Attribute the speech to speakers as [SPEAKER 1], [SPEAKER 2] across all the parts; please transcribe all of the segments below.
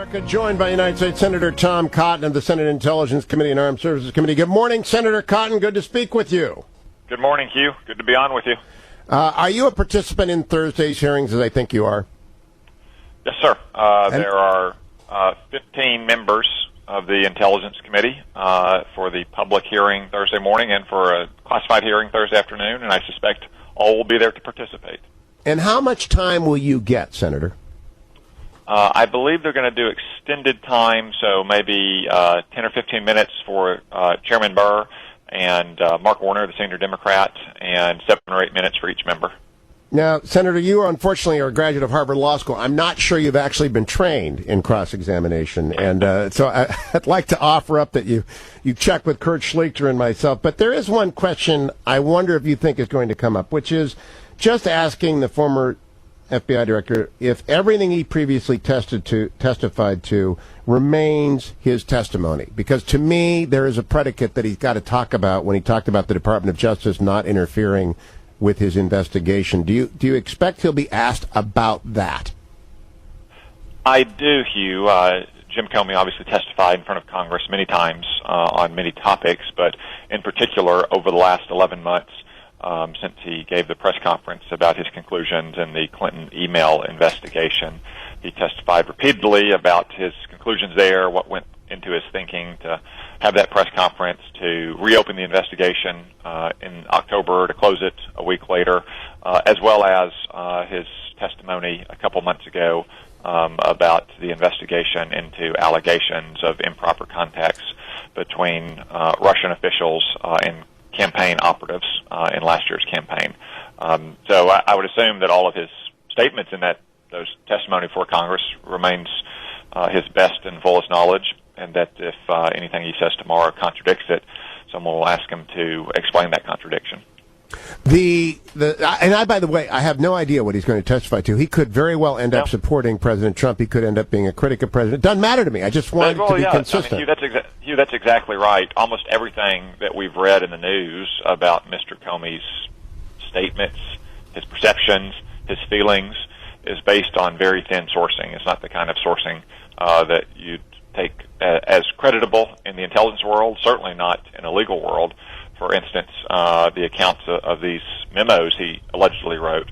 [SPEAKER 1] America, joined by United States Senator Tom Cotton of the Senate Intelligence Committee and Armed Services Committee. Good morning, Senator Cotton. Good to speak with you.
[SPEAKER 2] Good morning, Hugh. Good to be on with you.
[SPEAKER 1] Are you a participant in Thursday's hearings, as I think you are?
[SPEAKER 2] Yes, sir. There are 15 members of the Intelligence Committee for the public hearing Thursday morning and for a classified hearing Thursday afternoon, and I suspect all will be there to participate. And
[SPEAKER 1] how much time will you get, Senator?
[SPEAKER 2] I believe they're going to do extended time, so maybe 10 or 15 minutes for Chairman Burr and Mark Warner, the senior Democrat, and 7 or 8 minutes for each member.
[SPEAKER 1] Now, Senator, you unfortunately are a graduate of Harvard Law School. I'm not sure you've actually been trained in cross-examination, and so I'd like to offer up that you check with Kurt Schlichter and myself. But there is one question I wonder if you think is going to come up, which is just asking the former FBI director if everything he previously testified to remains his testimony. Because to me, there is a predicate that he's got to talk about when he talked about the Department of Justice not interfering with his investigation. Do you expect he'll be asked about that?
[SPEAKER 2] I do, Hugh. Jim Comey obviously testified in front of Congress many times on many topics, but in particular over the last 11 months, since he gave the press conference about his conclusions in the Clinton email investigation. He testified repeatedly about his conclusions there, what went into his thinking to have that press conference, to reopen the investigation in October, to close it a week later, as well as his testimony a couple months ago about the investigation into allegations of improper contacts between Russian officials and campaign operatives in last year's campaign. So I would assume that all of his statements in those testimony before Congress remains his best and fullest knowledge, and that if anything he says tomorrow contradicts it, someone will ask him to explain that contradiction. By the way, I have no idea what he's going to testify to. He could very well end up supporting President Trump. He could end up being a critic of President. It doesn't matter to me. I just want it to be consistent. I mean, Hugh, that's exactly right. Almost everything that we've read in the news about Mr. Comey's statements, his perceptions, his feelings, is based on very thin sourcing. It's not the kind of sourcing that you'd take as creditable in the intelligence world, certainly not in a legal world. For instance, the accounts of these memos he allegedly wrote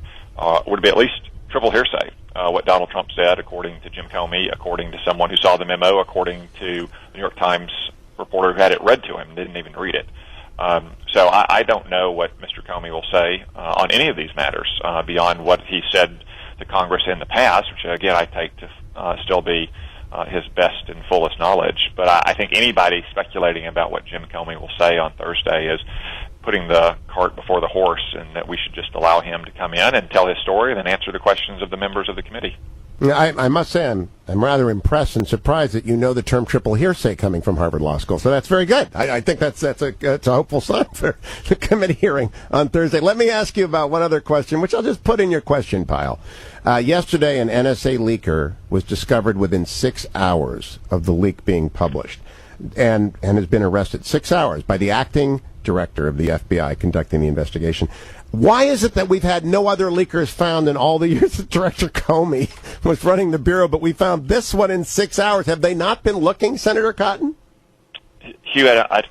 [SPEAKER 2] would be at least triple hearsay. What Donald Trump said, according to Jim Comey, according to someone who saw the memo, according to the New York Times reporter who had it read to him and didn't even read it. So I don't know what Mr. Comey will say on any of these matters beyond what he said to Congress in the past, which, again, I take to still be his best and fullest knowledge. But I think anybody speculating about what Jim Comey will say on Thursday is putting the cart before the horse, and that we should just allow him to come in and tell his story and then answer the questions of the members of the committee.
[SPEAKER 1] I must say I'm rather impressed and surprised that you know the term triple hearsay coming from Harvard Law School. So that's very good. I think that's a hopeful sign for the committee hearing on Thursday. Let me ask you about one other question, which I'll just put in your question pile. Yesterday, an NSA leaker was discovered within 6 hours of the leak being published and has been arrested. 6 hours by the acting director of the FBI conducting the investigation. Why is it that we've had no other leakers found in all the years that Director Comey was running the Bureau, but we found this one in 6 hours? Have they not been looking, Senator Cotton?
[SPEAKER 2] Hugh, I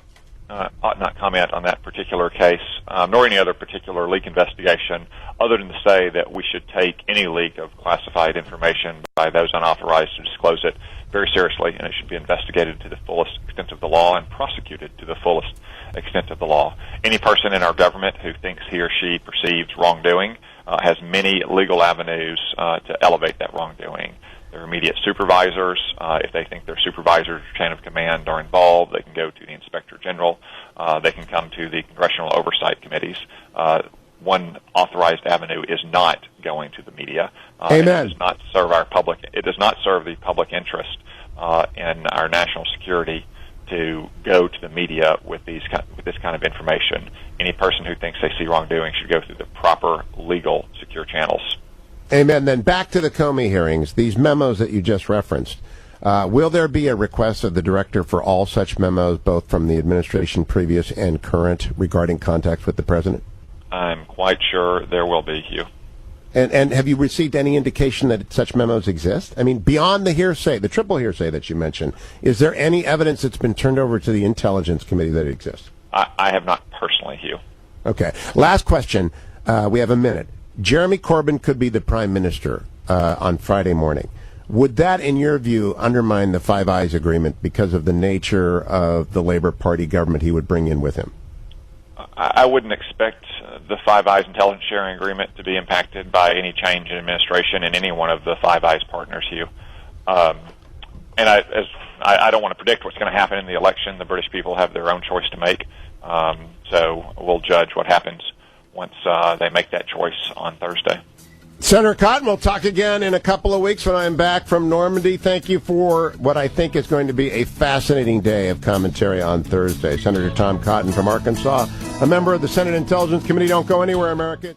[SPEAKER 2] ought not comment on that particular case, nor any other particular leak investigation, other than to say that we should take any leak of classified information by those unauthorized to disclose it very seriously, and it should be investigated to the fullest extent of the law and prosecuted to the fullest extent of the law. Any person in our government who thinks he or she perceives wrongdoing has many legal avenues to elevate that wrongdoing. Their immediate supervisors, if they think their supervisors or chain of command are involved, they can go to the Inspector General. They can come to the Congressional Oversight Committees. One authorized avenue is not going to the media.
[SPEAKER 1] Amen.
[SPEAKER 2] It does not serve our public. It does not serve the public interest in our national security to go to the media with this kind of information. Any person who thinks they see wrongdoing should go through the proper legal, secure channels.
[SPEAKER 1] Amen. Then back to the Comey hearings. These memos that you just referenced. Will there be a request of the director for all such memos, both from the administration previous and current, regarding contacts with the president?
[SPEAKER 2] I'm quite sure there will be, Hugh.
[SPEAKER 1] And have you received any indication that such memos exist? I mean, beyond the hearsay, the triple hearsay that you mentioned, is there any evidence that's been turned over to the Intelligence Committee that it exists?
[SPEAKER 2] I have not personally, Hugh.
[SPEAKER 1] Okay. Last question. We have a minute. Jeremy Corbyn could be the prime minister on Friday morning. Would that, in your view, undermine the Five Eyes agreement because of the nature of the Labour Party government he would bring in with him?
[SPEAKER 2] I wouldn't expect the Five Eyes intelligence sharing agreement to be impacted by any change in administration in any one of the Five Eyes partners, Hugh. And I don't want to predict what's going to happen in the election. The British people have their own choice to make. So we'll judge what happens once they make that choice on Thursday.
[SPEAKER 1] Senator Cotton, we'll talk again in a couple of weeks when I'm back from Normandy. Thank you for what I think is going to be a fascinating day of commentary on Thursday. Senator Tom Cotton from Arkansas, a member of the Senate Intelligence Committee. Don't go anywhere, America.